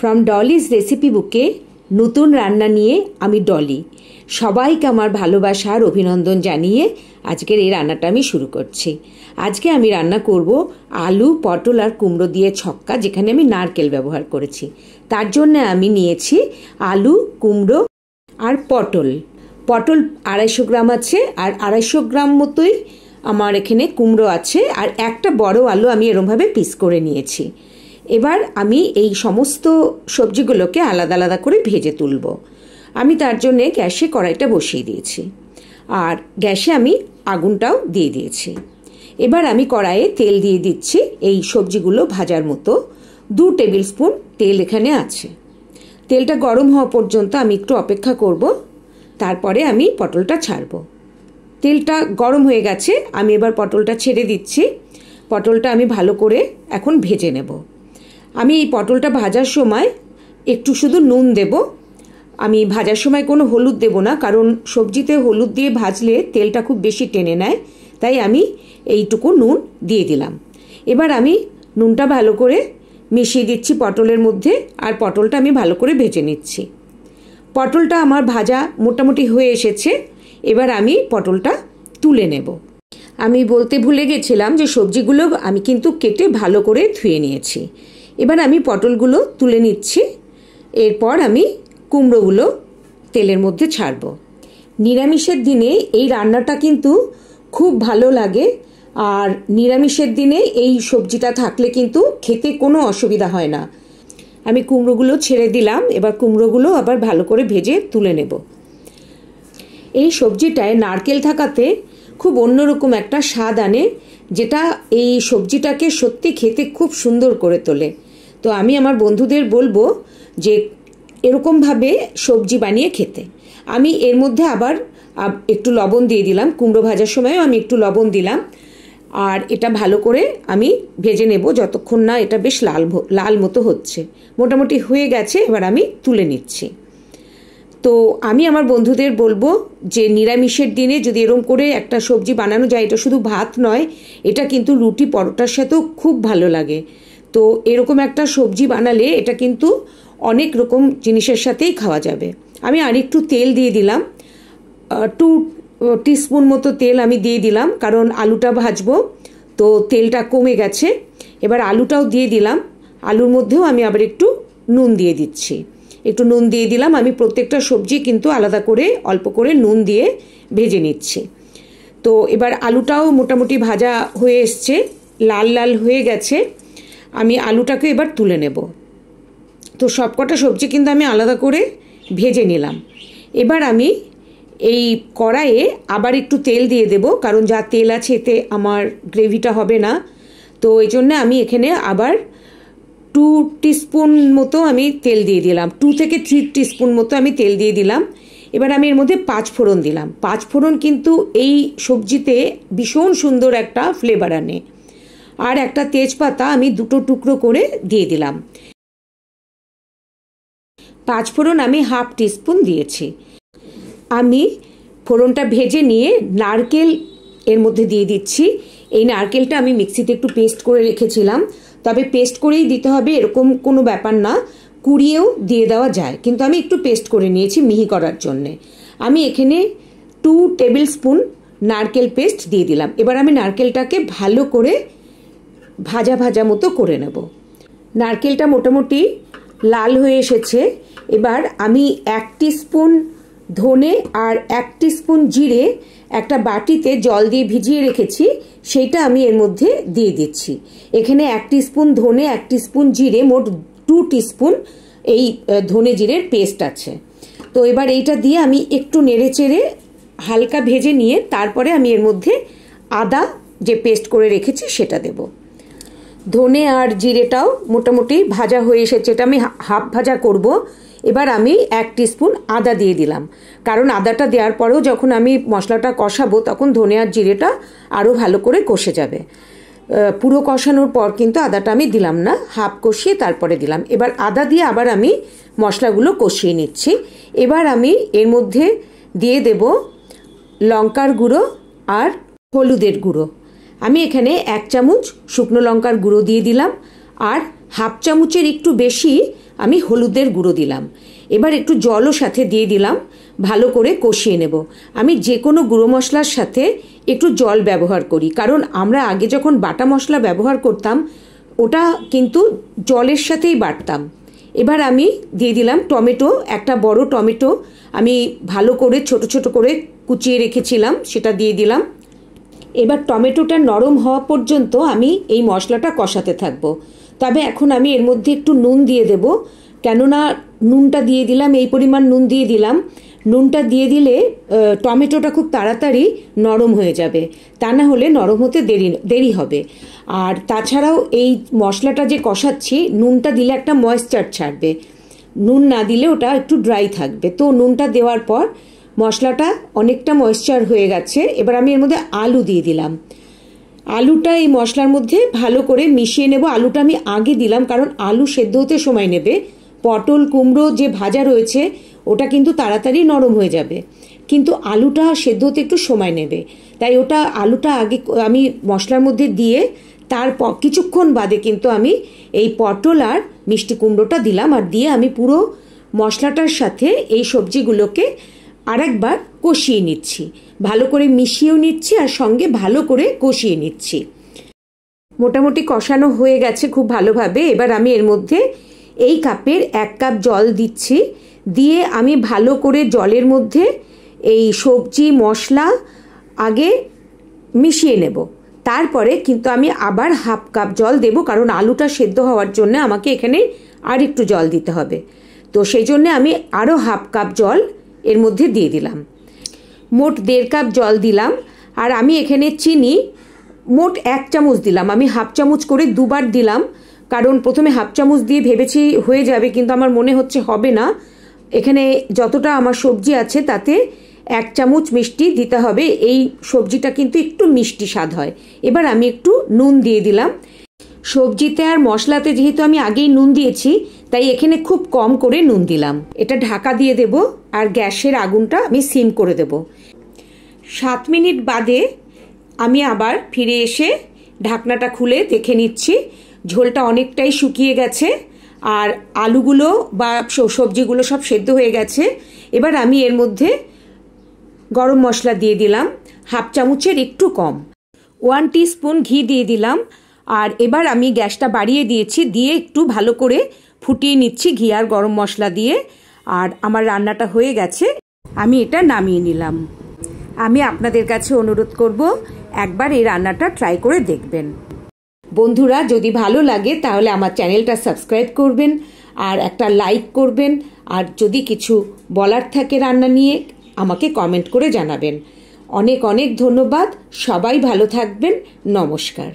From Dolly's recipe বুকে নতুন রান্না নিয়ে আমি ডলি। সবাইকে আমার ভালোবাসা আর অভিনন্দন জানিয়ে আজকের এই রান্নাটা আমি শুরু করছি। আজকে আমি রান্না করব আলু, পটল আর কুমড়ো দিয়ে ছক্কা, যেখানে আমি নারকেল ব্যবহার করেছি। তার জন্য আমি নিয়েছি আলু, কুমড়ো আর পটল। 250 গ্রাম আছে, আর 250 গ্রাম মতোই আমার এখানে কুমড়ো আছে, আর একটা বড় আলু আমি এরমভাবে পিস করে নিয়েছি। এবার আমি এই সমস্ত সবজিগুলোকে আলাদা আলাদা করে ভেজে তুলব। আমি তার জন্যে গ্যাসে কড়াইটা বসিয়ে দিয়েছি, আর গ্যাসে আমি আগুনটাও দিয়ে দিয়েছি। এবার আমি কড়াইয়ে তেল দিয়ে দিচ্ছি এই সবজিগুলো ভাজার মতো। 2 টেবিল স্পুন তেল এখানে আছে। তেলটা গরম হওয়া পর্যন্ত আমি একটু অপেক্ষা করব, তারপরে আমি পটলটা ছাড়ব। তেলটা গরম হয়ে গেছে, আমি এবার পটলটা ছেড়ে দিচ্ছি। পটলটা আমি ভালো করে এখন ভেজে নেব। আমি এই পটলটা ভাজার সময় একটু শুধু নুন দেব। আমি ভাজার সময় কোনো হলুদ দেব না, কারণ সবজিতে হলুদ দিয়ে ভাজলে তেলটা খুব বেশি টেনে নেয়, তাই আমি এইটুকু নুন দিয়ে দিলাম। এবার আমি নুনটা ভালো করে মিশিয়ে দিচ্ছি পটলের মধ্যে, আর পটলটা আমি ভালো করে ভেজে নিচ্ছি। পটলটা আমার ভাজা মোটামুটি হয়ে এসেছে। এবার আমি পটলটা তুলে নেব। আমি বলতে ভুলে গেছিলাম যে সবজিগুলো আমি কিন্তু কেটে ভালো করে ধুয়ে নিয়েছি। এবার আমি পটলগুলো তুলে নিচ্ছি। এরপর আমি কুমড়োগুলো তেলের মধ্যে ছাড়ব। নিরামিষের দিনে এই রান্নাটা কিন্তু খুব ভালো লাগে, আর নিরামিষের দিনে এই সবজিটা থাকলে কিন্তু খেতে কোনো অসুবিধা হয় না। আমি কুমড়োগুলো ছেড়ে দিলাম। এবার কুমড়োগুলো আবার ভালো করে ভেজে তুলে নেব। এই সবজিটায় নারকেল থাকাতে খুব অন্যরকম একটা স্বাদ আনে, যেটা এই সবজিটাকে সত্যি খেতে খুব সুন্দর করে তোলে। তো আমি আমার বন্ধুদের বলবো যে এরকমভাবে সবজি বানিয়ে খেতে। আমি এর মধ্যে আবার একটু লবণ দিয়ে দিলাম। কুমড়ো ভাজার সময়ও আমি একটু লবণ দিলাম, আর এটা ভালো করে আমি ভেজে নেব যতক্ষণ না এটা বেশ লাল মতো হচ্ছে। মোটামুটি হয়ে গেছে, এবার আমি তুলে নিচ্ছি। তো আমি আমার বন্ধুদের বলবো যে নিরামিষের দিনে যদি এরকম করে একটা সবজি বানানো যায়, এটা শুধু ভাত নয়, এটা কিন্তু রুটি পরোটার সাথেও খুব ভালো লাগে। তো এরকম একটা সবজি বানালে এটা কিন্তু অনেক রকম জিনিসের সাথেই খাওয়া যাবে। আমি আরেকটু তেল দিয়ে দিলাম, 2 টিস্পুন মতো তেল আমি দিয়ে দিলাম, কারণ আলুটা ভাজবো, তো তেলটা কমে গেছে। এবার আলুটাও দিয়ে দিলাম। আলুর মধ্যেও আমি আবার একটু নুন দিয়ে দিচ্ছি। একটু নুন দিয়ে দিলাম। আমি প্রত্যেকটা সবজি কিন্তু আলাদা করে অল্প করে নুন দিয়ে ভেজে নিচ্ছি। তো এবার আলুটাও মোটামুটি ভাজা হয়ে এসছে, লাল লাল হয়ে গেছে। আমি আলুটাকে এবার তুলে নেব। তো সবকটা সবজি কিন্তু আমি আলাদা করে ভেজে নিলাম। এবার আমি এই কড়াইয়ে আবার একটু তেল দিয়ে দেব, কারণ যা তেল আছে এতে আমার গ্রেভিটা হবে না। তো এই জন্য আমি এখানে আবার 2 টিস্পুন মতো আমি তেল দিয়ে দিলাম। 2 থেকে 3 টিস্পুন মতো আমি তেল দিয়ে দিলাম। এবার আমি এর মধ্যে 5 ফোড়ন দিলাম। 5 ফোড়ন কিন্তু এই সবজিতে ভীষণ সুন্দর একটা ফ্লেভার আনে। আর একটা তেজপাতা আমি 2 টুকরো করে দিয়ে দিলাম। 5 ফোড়ন আমি 1/2 টিস্পুন দিয়েছি। আমি ফোড়নটা ভেজে নিয়ে নারকেল এর মধ্যে দিয়ে দিচ্ছি। এই নারকেলটা আমি মিক্সিতে একটু পেস্ট করে রেখেছিলাম, তবে পেস্ট করেই দিতে হবে এরকম কোনো ব্যাপার না, কুড়িয়েও দিয়ে দেওয়া যায়, কিন্তু আমি একটু পেস্ট করে নিয়েছি মিহি করার জন্যে। আমি এখানে 2 টেবিল স্পুন নারকেল পেস্ট দিয়ে দিলাম। এবার আমি নারকেলটাকে ভালো করে ভাজা ভাজা মতো করে নেব। নারকেলটা মোটামুটি লাল হয়ে এসেছে। এবার আমি 1 টিস্পুন ধনে আর 1 টিস্পুন জিরে একটা বাটিতে জল দিয়ে ভিজিয়ে রেখেছি, সেইটা আমি এর মধ্যে দিয়ে দিচ্ছি। এখানে 1 টিস্পুন ধনে, 1 টিস্পুন জিরে, মোট 2 টিস্পুন এই ধনে জিরের পেস্ট আছে। তো এবার এইটা দিয়ে আমি একটু নেড়ে চেড়ে হালকা ভেজে নিয়ে তারপরে আমি এর মধ্যে আদা যে পেস্ট করে রেখেছি সেটা দেব। ধনে আর জিরেটাও মোটামুটি ভাজা হয়ে এসেছে, এটা আমি হাফ ভাজা করব। এবার আমি 1 টিস্পুন আদা দিয়ে দিলাম, কারণ আদাটা দেওয়ার পরেও যখন আমি মশলাটা কষাবো তখন ধনে আর জিরেটা আরও ভালো করে কষে যাবে। পুরো কষানোর পর কিন্তু আদাটা আমি দিলাম না, হাফ কষিয়ে তারপরে দিলাম। এবার আদা দিয়ে আবার আমি মশলাগুলো কষিয়ে নিচ্ছি। এবার আমি এর মধ্যে দিয়ে দেব লঙ্কার গুঁড়ো আর হলুদের গুঁড়ো। আমি এখানে 1 চামচ শুকনো লঙ্কার গুঁড়ো দিয়ে দিলাম, আর হাফ চামচের একটু বেশি আমি হলুদের গুঁড়ো দিলাম। এবার একটু জলও সাথে দিয়ে দিলাম, ভালো করে কষিয়ে নেব। আমি যে কোনো গুঁড়ো মশলার সাথে একটু জল ব্যবহার করি, কারণ আমরা আগে যখন বাটা মশলা ব্যবহার করতাম ওটা কিন্তু জলের সাথেই বাটতাম। এবার আমি দিয়ে দিলাম টমেটো, একটা বড় টমেটো আমি ভালো করে ছোট ছোট করে কুচিয়ে রেখেছিলাম, সেটা দিয়ে দিলাম। এবার টমেটোটা নরম হওয়া পর্যন্ত আমি এই মশলাটা কষাতে থাকবো। তবে এখন আমি এর মধ্যে একটু নুন দিয়ে দেব, কেননা নুনটা দিয়ে দিলাম, এই পরিমাণ নুন দিয়ে দিলাম। নুনটা দিয়ে দিলে টমেটোটা খুব তাড়াতাড়ি নরম হয়ে যাবে, তা না হলে নরম হতে দেরি হবে। আর তাছাড়াও এই মশলাটা যে কষাচ্ছি, নুনটা দিলে একটা ময়েশ্চার ছাড়বে, নুন না দিলে ওটা একটু ড্রাই থাকবে। তো নুনটা দেওয়ার পর মশলাটা অনেকটা ময়েশ্চার হয়ে গেছে। এবার আমি এর মধ্যে আলু দিয়ে দিলাম। আলুটা এই মশলার মধ্যে ভালো করে মিশিয়ে নেব। আলুটা আমি আগে দিলাম কারণ আলু সেদ্ধ হতে সময় নেবে। পটল কুমড়ো যে ভাজা রয়েছে ওটা কিন্তু তাড়াতাড়ি নরম হয়ে যাবে, কিন্তু আলুটা সেদ্ধ হতে একটু সময় নেবে। তাই আলুটা আগে আমি মশলার মধ্যে দিয়ে তারপর কিছুক্ষণ বাদে কিন্তু আমি এই পটল আর মিষ্টি কুমড়োটা দিলাম, আর দিয়ে আমি পুরো মশলাটার সাথে এই সবজিগুলোকে আরেকবার কষিয়ে নিচ্ছি, ভালো করে মিশিয়েও নিচ্ছি আর সঙ্গে ভালো করে কষিয়ে নিচ্ছি। মোটামুটি কষানো হয়ে গেছে খুব ভালোভাবে। এবার আমি এর মধ্যে এই কাপের 1 কাপ জল দিচ্ছি, দিয়ে আমি ভালো করে জলের মধ্যে এই সবজি মশলা আগে মিশিয়ে নেব। তারপরে কিন্তু আমি আবার 1/2 কাপ জল দেব, কারণ আলুটা সেদ্ধ হওয়ার জন্য আমাকে এখানে আর একটু জল দিতে হবে। তো সেই জন্য আমি আরও 1/2 কাপ জল এর মধ্যে দিয়ে দিলাম। মোট 1.5 কাপ জল দিলাম। আর আমি এখানে চিনি মোট 1 চামচ দিলাম। আমি 1/2 চামচ করে দুবার দিলাম, কারণ প্রথমে 1/2 চামচ দিয়ে ভেবেছি হয়ে যাবে, কিন্তু আমার মনে হচ্ছে হবে না। এখানে যতটা আমার সবজি আছে তাতে 1 চামচ মিষ্টি দিতে হবে। এই সবজিটা কিন্তু একটু মিষ্টি স্বাদ হয়। এবার আমি একটু নুন দিয়ে দিলাম। সবজিতে আর মশলাতে যেহেতু আমি আগেই নুন দিয়েছি, তাই এখানে খুব কম করে নুন দিলাম। এটা ঢাকা দিয়ে দেব আর গ্যাসের আগুনটা আমি সিম করে দেব। 7 মিনিট বাদে আমি আবার ফিরে এসে ঢাকনাটা খুলে দেখে নিচ্ছি, ঝোলটা অনেকটাই শুকিয়ে গেছে আর আলুগুলো বা সবজিগুলো সব সেদ্ধ হয়ে গেছে। এবার আমি এর মধ্যে গরম মশলা দিয়ে দিলাম 1/2 চামচের একটু কম, 1 টিস্পুন ঘি দিয়ে দিলাম। আর এবার আমি গ্যাসটা বাড়িয়ে দিয়েছি, দিয়ে একটু ভালো করে ফুটিয়ে নিচ্ছি ঘি আর গরম মশলা দিয়ে। আর আমার রান্নাটা হয়ে গেছে, আমি এটা নামিয়ে নিলাম। আমি আপনাদের কাছে অনুরোধ করব একবার এই রান্নাটা ট্রাই করে দেখবেন। বন্ধুরা, যদি ভালো লাগে তাহলে আমার চ্যানেলটা সাবস্ক্রাইব করবেন আর একটা লাইক করবেন। আর যদি কিছু বলার থাকে রান্না নিয়ে আমাকে কমেন্ট করে জানাবেন। অনেক অনেক ধন্যবাদ। সবাই ভালো থাকবেন। নমস্কার।